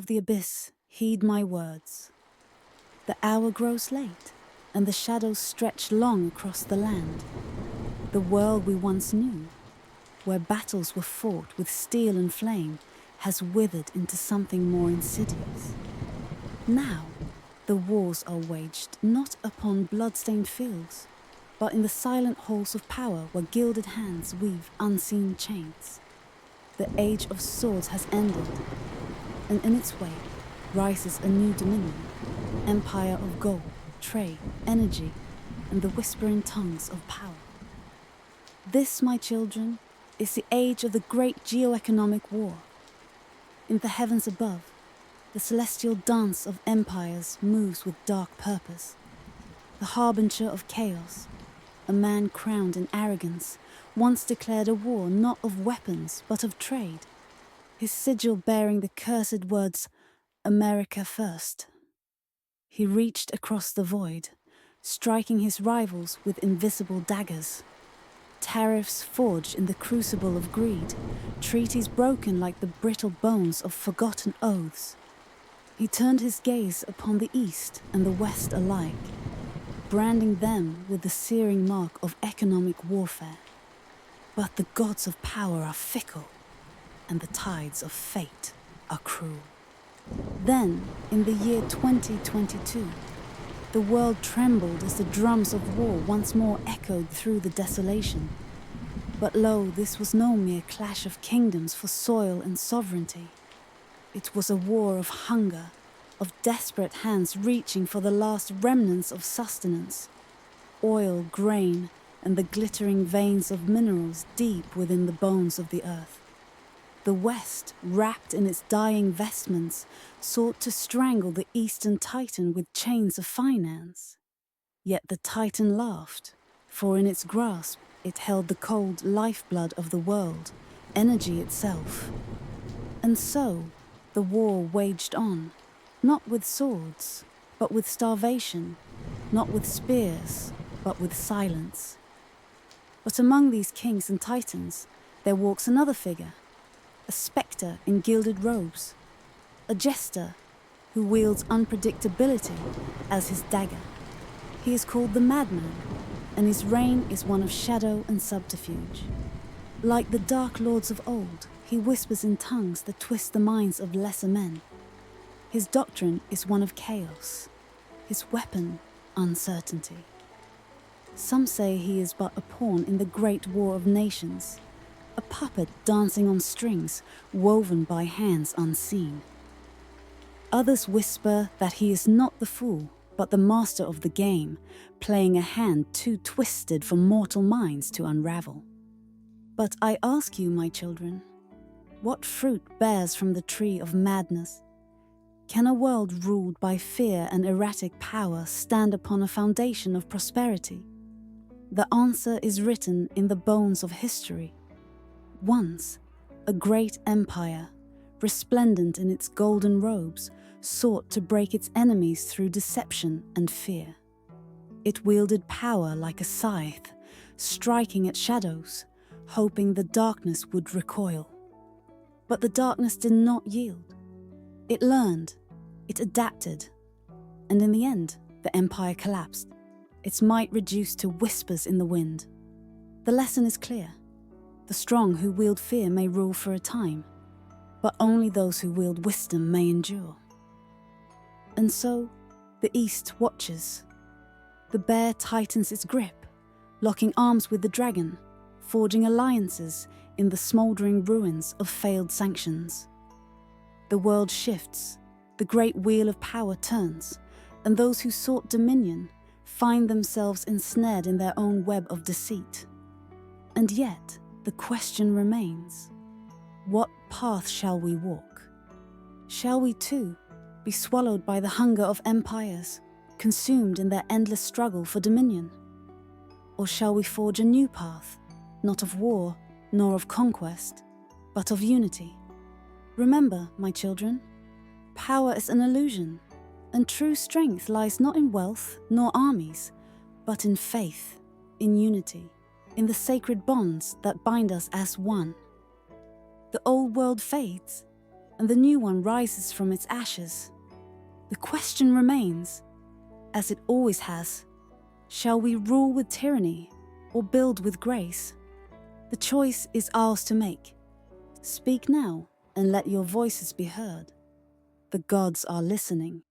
of the abyss, heed my words. The hour grows late, and the shadows stretch long across the land. The world we once knew, where battles were fought with steel and flame, has withered into something more insidious. Now, the wars are waged not upon blood-stained fields, but in the silent halls of power where gilded hands weave unseen chains. The age of swords has ended, and in its wake rises a new dominion, empire of gold, trade, energy, and the whispering tongues of power. This, my children, is the age of the great geoeconomic war. In the heavens above, the celestial dance of empires moves with dark purpose. The harbinger of chaos, a man crowned in arrogance, once declared a war not of weapons but of trade, his sigil bearing the cursed words, "America first." He reached across the void, striking his rivals with invisible daggers. Tariffs forged in the crucible of greed, treaties broken like the brittle bones of forgotten oaths. He turned his gaze upon the East and the West alike, branding them with the searing mark of economic warfare. But the gods of power are fickle, and the tides of fate are cruel. Then, in the year 2022, the world trembled as the drums of war once more echoed through the desolation. But lo, this was no mere clash of kingdoms for soil and sovereignty. It was a war of hunger, of desperate hands reaching for the last remnants of sustenance. Oil, grain, and the glittering veins of minerals deep within the bones of the earth. The West, wrapped in its dying vestments, sought to strangle the Eastern Titan with chains of finance. Yet the Titan laughed, for in its grasp it held the cold lifeblood of the world, energy itself. And so, the war waged on, not with swords, but with starvation, not with spears, but with silence. But among these kings and titans, there walks another figure, a spectre in gilded robes, a jester who wields unpredictability as his dagger. He is called the Madman, and his reign is one of shadow and subterfuge. Like the dark lords of old, he whispers in tongues that twist the minds of lesser men. His doctrine is one of chaos, his weapon, uncertainty. Some say he is but a pawn in the great war of nations, a puppet dancing on strings woven by hands unseen. Others whisper that he is not the fool, but the master of the game, playing a hand too twisted for mortal minds to unravel. But I ask you, my children, what fruit bears from the tree of madness? Can a world ruled by fear and erratic power stand upon a foundation of prosperity? The answer is written in the bones of history. Once, a great empire, resplendent in its golden robes, sought to break its enemies through deception and fear. It wielded power like a scythe, striking at shadows, hoping the darkness would recoil. But the darkness did not yield. It learned, it adapted, and in the end, the empire collapsed, its might reduced to whispers in the wind. The lesson is clear. The strong who wield fear may rule for a time, but only those who wield wisdom may endure. And so, the East watches. The bear tightens its grip, locking arms with the dragon, forging alliances in the smouldering ruins of failed sanctions. The world shifts, the great wheel of power turns, and those who sought dominion find themselves ensnared in their own web of deceit. And yet, the question remains, what path shall we walk? Shall we too be swallowed by the hunger of empires, consumed in their endless struggle for dominion? Or shall we forge a new path, not of war, nor of conquest, but of unity? Remember, my children, power is an illusion, and true strength lies not in wealth nor armies, but in faith, in unity, in the sacred bonds that bind us as one. The old world fades, and the new one rises from its ashes. The question remains, as it always has, shall we rule with tyranny or build with grace? The choice is ours to make. Speak now and let your voices be heard. The gods are listening.